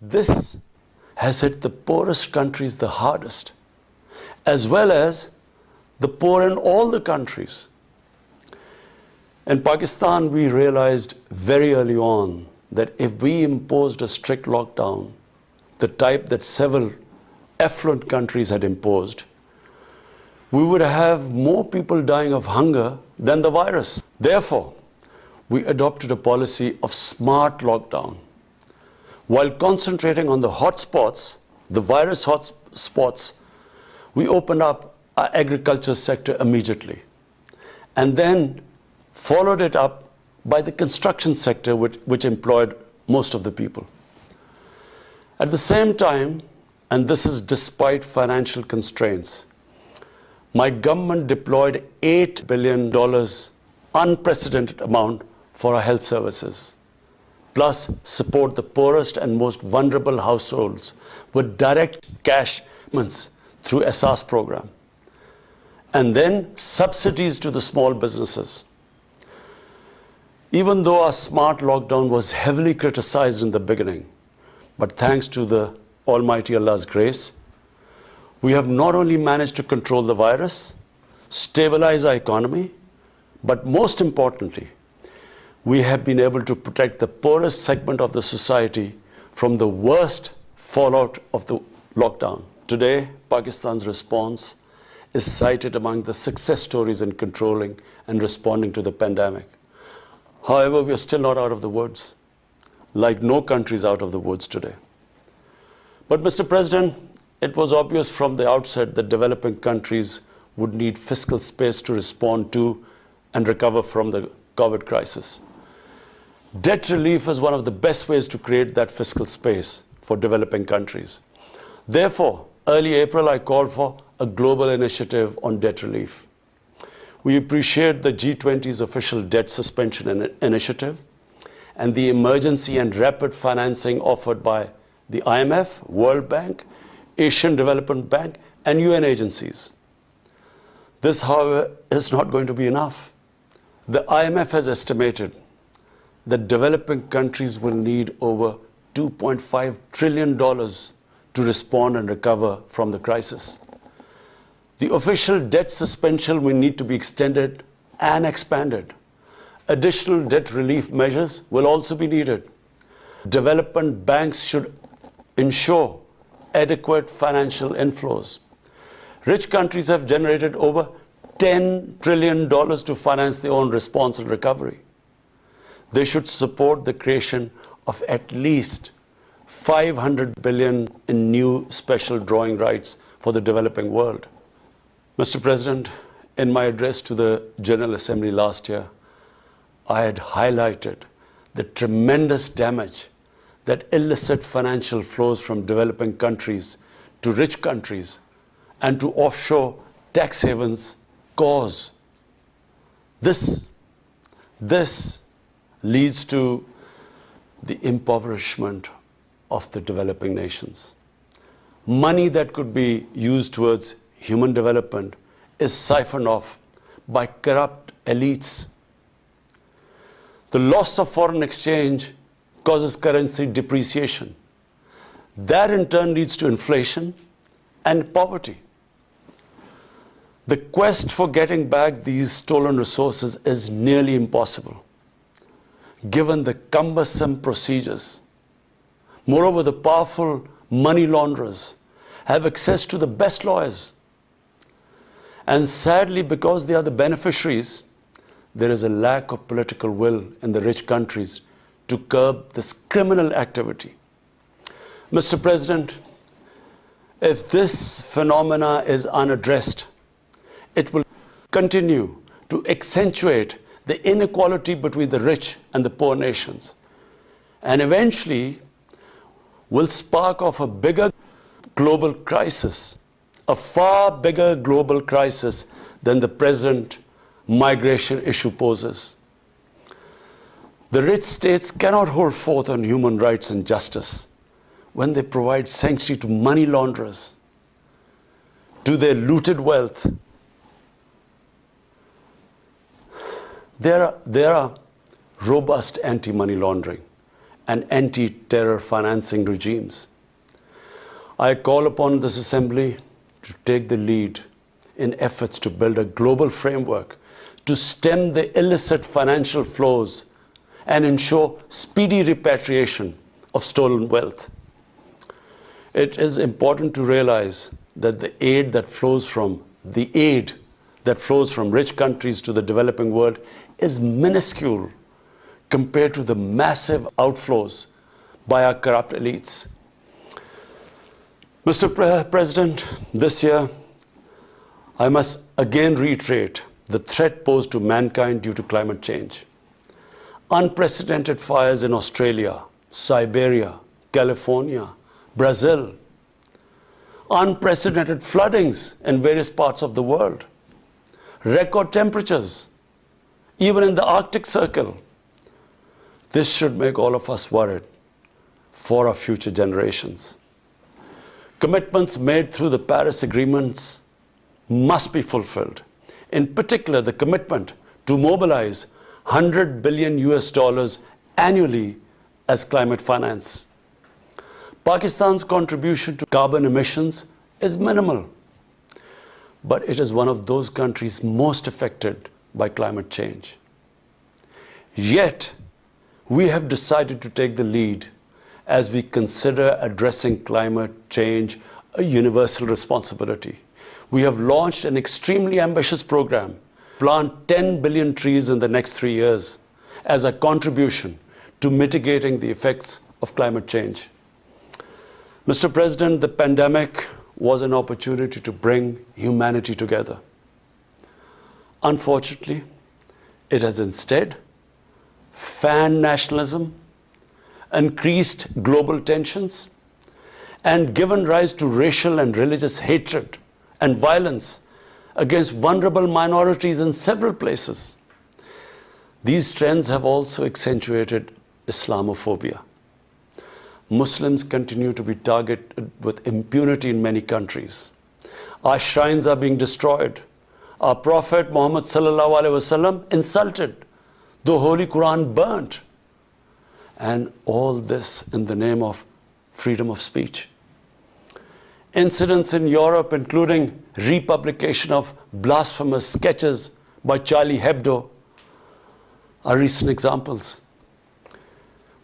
This has hit the poorest countries the hardest, as well as the poor in all the countries. In Pakistan, we realized very early on that if we imposed a strict lockdown, the type that several affluent countries had imposed, we would have more people dying of hunger than the virus. Therefore, we adopted a policy of smart lockdown. While concentrating on the hotspots, the virus hotspots, we opened up our agriculture sector immediately, and then followed it up by the construction sector, which employed most of the people. At the same time, and this is despite financial constraints, my government deployed $8 billion, unprecedented amount, for our health services, plus support the poorest and most vulnerable households with direct cash payments through SARS program, and then subsidies to the small businesses. Even though our smart lockdown was heavily criticized in the beginning, but thanks to the Almighty Allah's grace, we have not only managed to control the virus, stabilize our economy, but most importantly, we have been able to protect the poorest segment of the society from the worst fallout of the lockdown. Today, Pakistan's response is cited among the success stories in controlling and responding to the pandemic. However, we are still not out of the woods, like no country is out of the woods today. But Mr. President, it was obvious from the outset that developing countries would need fiscal space to respond to and recover from the COVID crisis. Debt relief is one of the best ways to create that fiscal space for developing countries. Therefore, early April, I called for a global initiative on debt relief. We appreciate the G20's official debt suspension initiative and the emergency and rapid financing offered by the IMF, World Bank, Asian Development Bank, and UN agencies. This, however, is not going to be enough. The IMF has estimated that developing countries will need over $2.5 trillion to respond and recover from the crisis. The official debt suspension will need to be extended and expanded. Additional debt relief measures will also be needed. Development banks should ensure adequate financial inflows. Rich countries have generated over $10 trillion to finance their own response and recovery. They should support the creation of at least $500 billion in new special drawing rights for the developing world. Mr. President, in my address to the General Assembly last year, I had highlighted the tremendous damage that illicit financial flows from developing countries to rich countries and to offshore tax havens cause. This leads to the impoverishment of the developing nations. Money that could be used towards human development is siphoned off by corrupt elites. The loss of foreign exchange causes currency depreciation. That in turn leads to inflation and poverty. The quest for getting back these stolen resources is nearly impossible, given the cumbersome procedures. Moreover, the powerful money launderers have access to the best lawyers. And sadly, because they are the beneficiaries, there is a lack of political will in the rich countries to curb this criminal activity. Mr. President, if this phenomena is unaddressed, it will continue to accentuate the inequality between the rich and the poor nations, and eventually will spark off a bigger global crisis, a far bigger global crisis than the present migration issue poses. The rich states cannot hold forth on human rights and justice when they provide sanctuary to money launderers, to their looted wealth. There are robust anti-money laundering and anti-terror financing regimes. I call upon this Assembly to take the lead in efforts to build a global framework to stem the illicit financial flows and ensure speedy repatriation of stolen wealth. It is important to realize that the aid that flows from rich countries to the developing world is minuscule compared to the massive outflows by our corrupt elites. Mr. President, this year, I must again reiterate the threat posed to mankind due to climate change. Unprecedented fires in Australia, Siberia, California, Brazil. Unprecedented floodings in various parts of the world. Record temperatures, even in the Arctic Circle. This should make all of us worried for our future generations. Commitments made through the Paris agreements must be fulfilled. In particular, the commitment to mobilize $100 billion annually as climate finance. Pakistan's contribution to carbon emissions is minimal, but it is one of those countries most affected by climate change. Yet, we have decided to take the lead as we consider addressing climate change a universal responsibility. We have launched an extremely ambitious program, plant 10 billion trees in the next 3 years as a contribution to mitigating the effects of climate change. Mr. President, the pandemic was an opportunity to bring humanity together. Unfortunately, it has instead fanned nationalism, increased global tensions, and given rise to racial and religious hatred and violence against vulnerable minorities in several places. These trends have also accentuated Islamophobia. Muslims continue to be targeted with impunity in many countries. Our shrines are being destroyed. Our Prophet Muhammad sallallahu alaihi wasallam insulted. The Holy Quran burnt. And all this in the name of freedom of speech. Incidents in Europe, including republication of blasphemous sketches by Charlie Hebdo, are recent examples.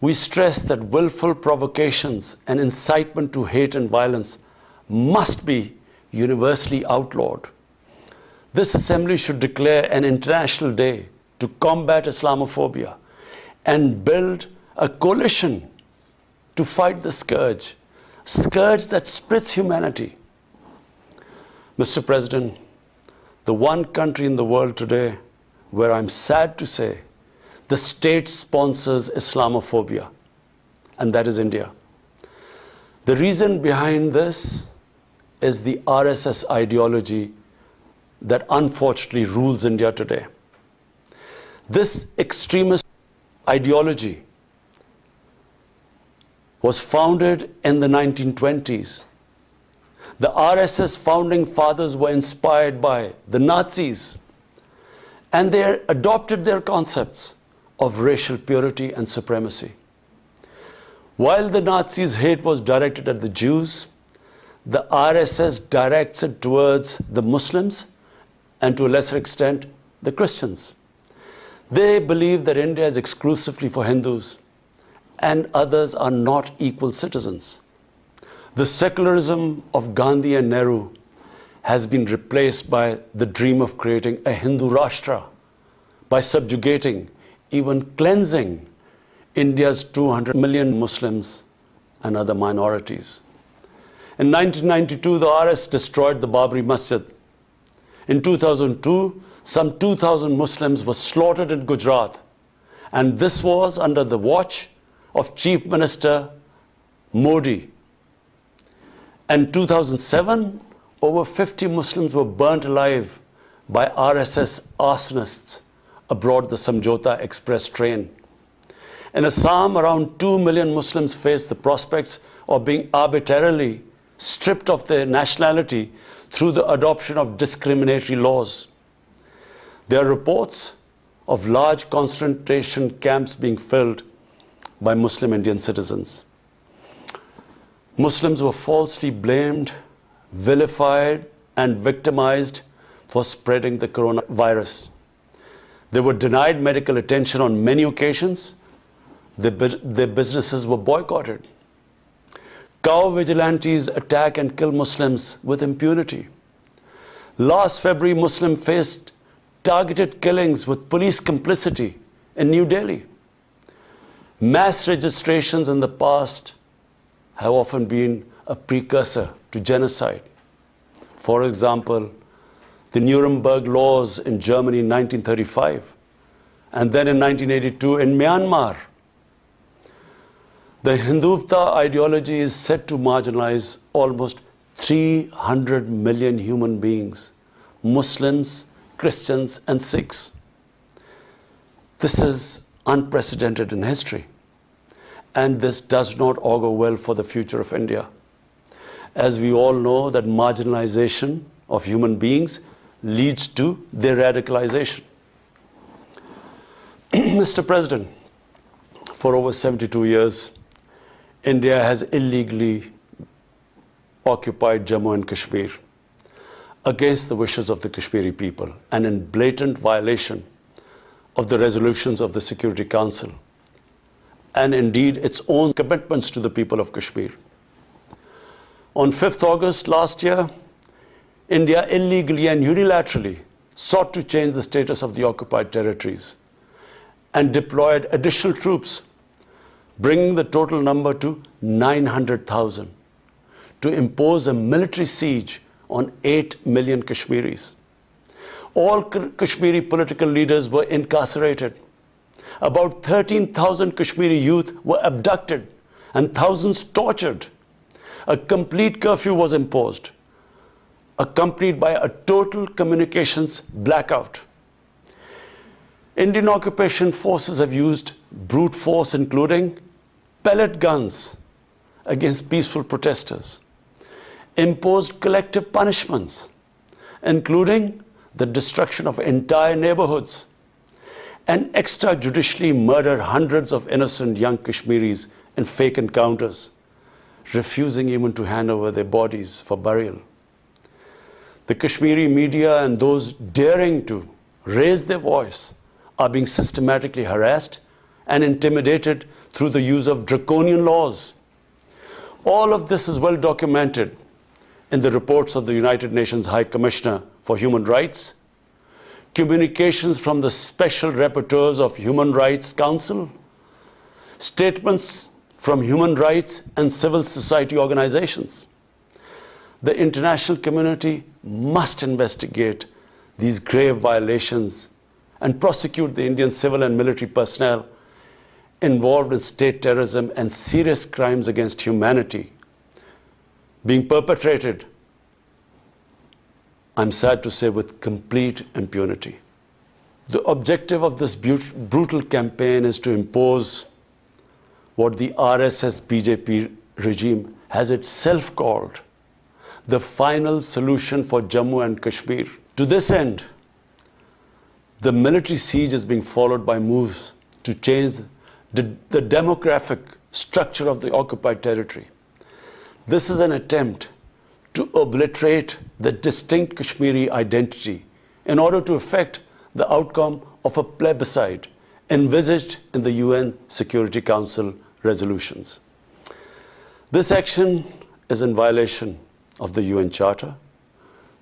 We stress that willful provocations and incitement to hate and violence must be universally outlawed. This Assembly should declare an international day to combat Islamophobia and build a coalition to fight the scourge that splits humanity. Mr. President, the one country in the world today where I'm sad to say the state sponsors Islamophobia, and that is India. The reason behind this is the RSS ideology that unfortunately rules India today. This extremist ideology was founded in the 1920s. The RSS founding fathers were inspired by the Nazis, and they adopted their concepts of racial purity and supremacy. While the Nazis' hate was directed at the Jews, the RSS directs it towards the Muslims and to a lesser extent, the Christians. They believe that India is exclusively for Hindus and others are not equal citizens. The secularism of Gandhi and Nehru has been replaced by the dream of creating a Hindu Rashtra by subjugating, even cleansing, India's 200 million Muslims and other minorities. In 1992, the RS destroyed the Babri Masjid. In 2002, some 2,000 Muslims were slaughtered in Gujarat, and this was under the watch of Chief Minister Modi. In 2007, over 50 Muslims were burnt alive by RSS arsonists aboard the Samjhauta Express train. In Assam, around 2 million Muslims face the prospects of being arbitrarily stripped of their nationality through the adoption of discriminatory laws. There are reports of large concentration camps being filled by Muslim Indian citizens. Muslims were falsely blamed, vilified, and victimized for spreading the coronavirus. They were denied medical attention on many occasions. Their businesses were boycotted. Cow vigilantes attack and kill Muslims with impunity. Last February, Muslims faced targeted killings with police complicity in New Delhi. Mass registrations in the past have often been a precursor to genocide. For example, the Nuremberg laws in Germany in 1935, and then in 1982 in Myanmar. The Hindutva ideology is set to marginalize almost 300 million human beings, Muslims, Christians, and Sikhs. This is unprecedented in history, and this does not augur well for the future of India. As we all know, that marginalization of human beings leads to their radicalization. Mr. President, for over 72 years, India has illegally occupied Jammu and Kashmir against the wishes of the Kashmiri people and in blatant violation of the resolutions of the Security Council and indeed its own commitments to the people of Kashmir. On 5th August last year, India illegally and unilaterally sought to change the status of the occupied territories and deployed additional troops, bringing the total number to 900,000, to impose a military siege on 8 million Kashmiris. All Kashmiri political leaders were incarcerated. About 13,000 Kashmiri youth were abducted and thousands tortured. A complete curfew was imposed, accompanied by a total communications blackout. Indian occupation forces have used brute force, including pellet guns against peaceful protesters, imposed collective punishments, including the destruction of entire neighborhoods, and extrajudicially murdered hundreds of innocent young Kashmiris in fake encounters, refusing even to hand over their bodies for burial. The Kashmiri media and those daring to raise their voice are being systematically harassed and intimidated through the use of draconian laws. All of this is well documented in the reports of the United Nations High Commissioner for Human Rights, communications from the Special Rapporteurs of Human Rights Council, statements from human rights and civil society organizations. The international community must investigate these grave violations and prosecute the Indian civil and military personnel involved in state terrorism and serious crimes against humanity being perpetrated, I'm sad to say, with complete impunity. The objective of this brutal campaign is to impose what the RSS-BJP regime has itself called the final solution for Jammu and Kashmir. To this end, the military siege is being followed by moves to change the demographic structure of the occupied territory. This is an attempt to obliterate the distinct Kashmiri identity in order to effect the outcome of a plebiscite envisaged in the UN Security Council resolutions. This action is in violation of the UN Charter,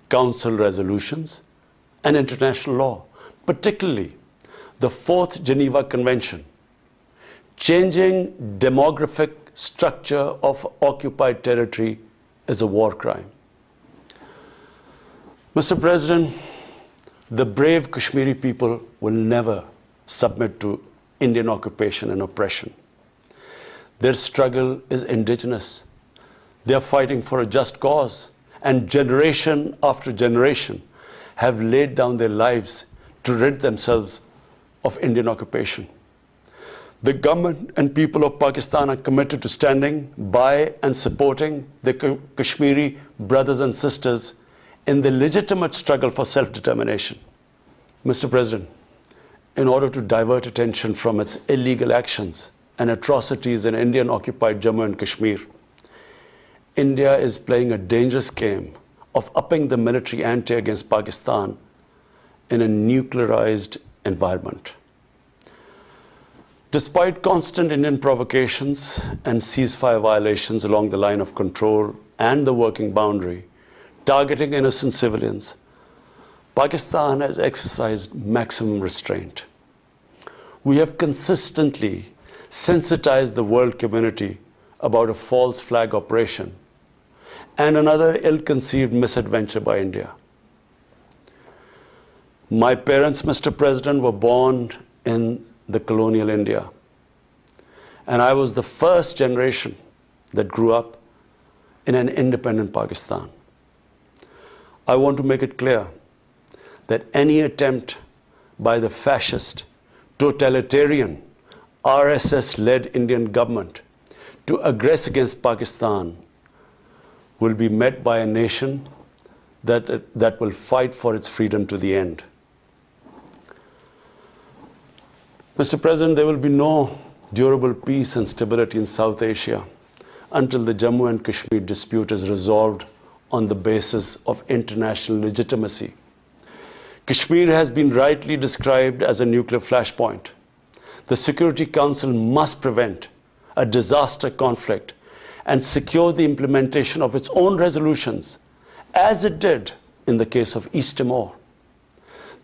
Council resolutions, and international law, particularly the 4th Geneva Convention. Changing demographic structure of occupied territory is a war crime. Mr. President, the brave Kashmiri people will never submit to Indian occupation and oppression. Their struggle is indigenous. They are fighting for a just cause, and generation after generation have laid down their lives to rid themselves of Indian occupation. The government and people of Pakistan are committed to standing by and supporting the Kashmiri brothers and sisters in the legitimate struggle for self-determination. Mr. President, in order to divert attention from its illegal actions and atrocities in Indian-occupied Jammu and Kashmir, India is playing a dangerous game of upping the military ante against Pakistan in a nuclearized environment. Despite constant Indian provocations and ceasefire violations along the line of control and the working boundary, targeting innocent civilians, Pakistan has exercised maximum restraint. We have consistently sensitized the world community about a false flag operation and another ill-conceived misadventure by India. My parents, Mr. President, were born in the colonial India, and I was the first generation that grew up in an independent Pakistan. I want to make it clear that any attempt by the fascist, totalitarian, RSS-led Indian government to aggress against Pakistan will be met by a nation that will fight for its freedom to the end. Mr. President, there will be no durable peace and stability in South Asia until the Jammu and Kashmir dispute is resolved on the basis of international legitimacy. Kashmir has been rightly described as a nuclear flashpoint. The Security Council must prevent a disaster conflict and secure the implementation of its own resolutions, as it did in the case of East Timor.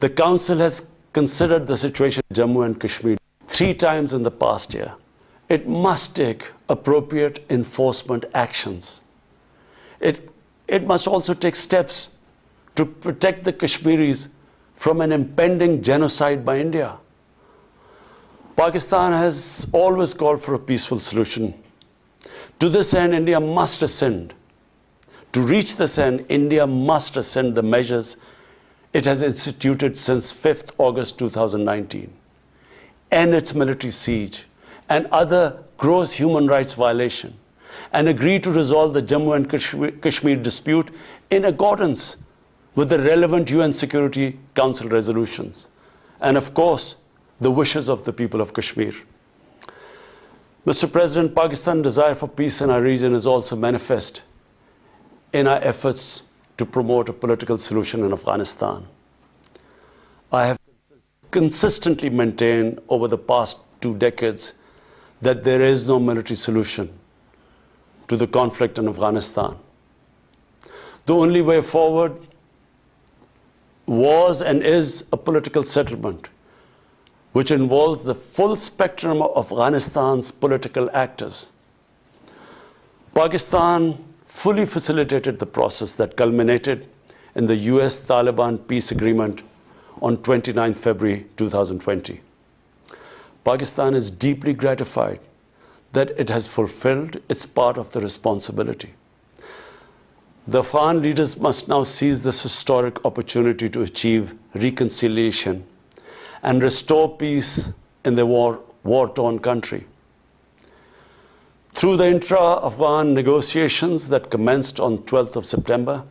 The Council has considered the situation in Jammu and Kashmir 3 times in the past year. It must take appropriate enforcement actions. It must also take steps to protect the Kashmiris from an impending genocide by India. Pakistan has always called for a peaceful solution. To this end, India must ascend. To reach this end, India must ascend the measures it has instituted since 5th August 2019, end its military siege and other gross human rights violation, and agree to resolve the Jammu and Kashmir dispute in accordance with the relevant UN Security Council resolutions, and of course, the wishes of the people of Kashmir. Mr. President, Pakistan's desire for peace in our region is also manifest in our efforts to promote a political solution in Afghanistan. I have consistently maintained over the past 2 decades that there is no military solution to the conflict in Afghanistan. The only way forward was and is a political settlement, which involves the full spectrum of Afghanistan's political actors. Pakistan fully facilitated the process that culminated in the US-Taliban peace agreement on 29 February 2020. Pakistan is deeply gratified that it has fulfilled its part of the responsibility. The Afghan leaders must now seize this historic opportunity to achieve reconciliation and restore peace in the war-torn country. Through the intra-Afghan negotiations that commenced on 12th of September,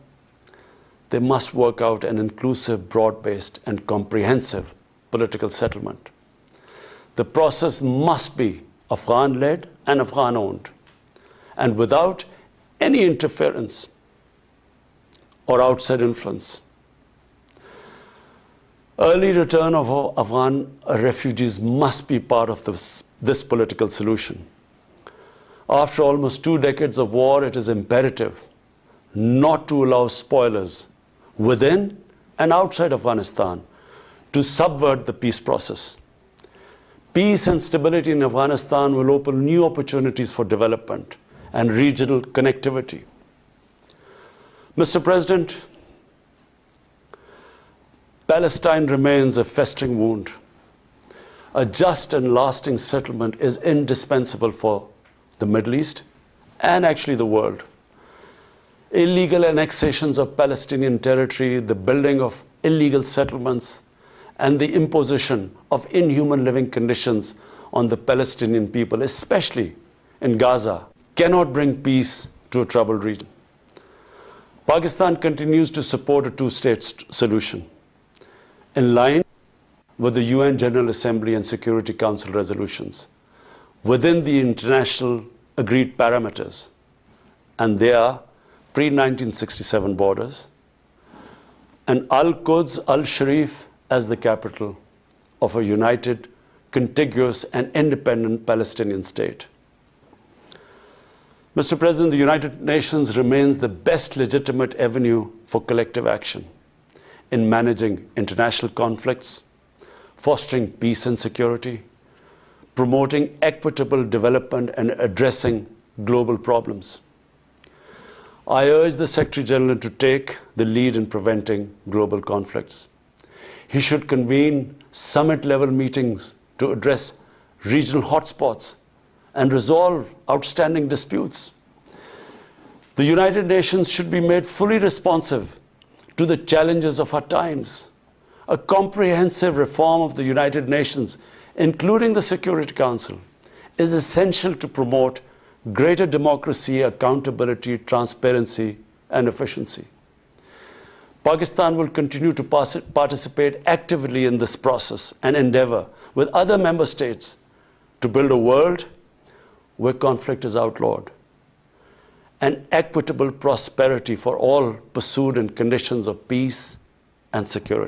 they must work out an inclusive, broad-based, and comprehensive political settlement. The process must be Afghan-led and Afghan-owned, and without any interference or outside influence. Early return of Afghan refugees must be part of this political solution. After almost 2 decades of war, it is imperative not to allow spoilers within and outside Afghanistan to subvert the peace process. Peace and stability in Afghanistan will open new opportunities for development and regional connectivity. Mr. President, Palestine remains a festering wound. A just and lasting settlement is indispensable for the Middle East and actually the world. Illegal annexations of Palestinian territory, the building of illegal settlements, and the imposition of inhuman living conditions on the Palestinian people, especially in Gaza, cannot bring peace to a troubled region. Pakistan continues to support a 2-state solution, in line with the UN General Assembly and Security Council resolutions. within the international agreed parameters, and they are pre-1967 borders, and Al-Quds Al-Sharif as the capital of a united, contiguous, and independent Palestinian state. Mr. President, the United Nations remains the best legitimate avenue for collective action in managing international conflicts, fostering peace and security, promoting equitable development, and addressing global problems. I urge the Secretary General to take the lead in preventing global conflicts. He should convene summit-level meetings to address regional hotspots and resolve outstanding disputes. The United Nations should be made fully responsive to the challenges of our times. A comprehensive reform of the United Nations, including the Security Council, is essential to promote greater democracy, accountability, transparency, and efficiency. Pakistan will continue to participate actively in this process and endeavor with other member states to build a world where conflict is outlawed and equitable prosperity for all pursued in conditions of peace and security.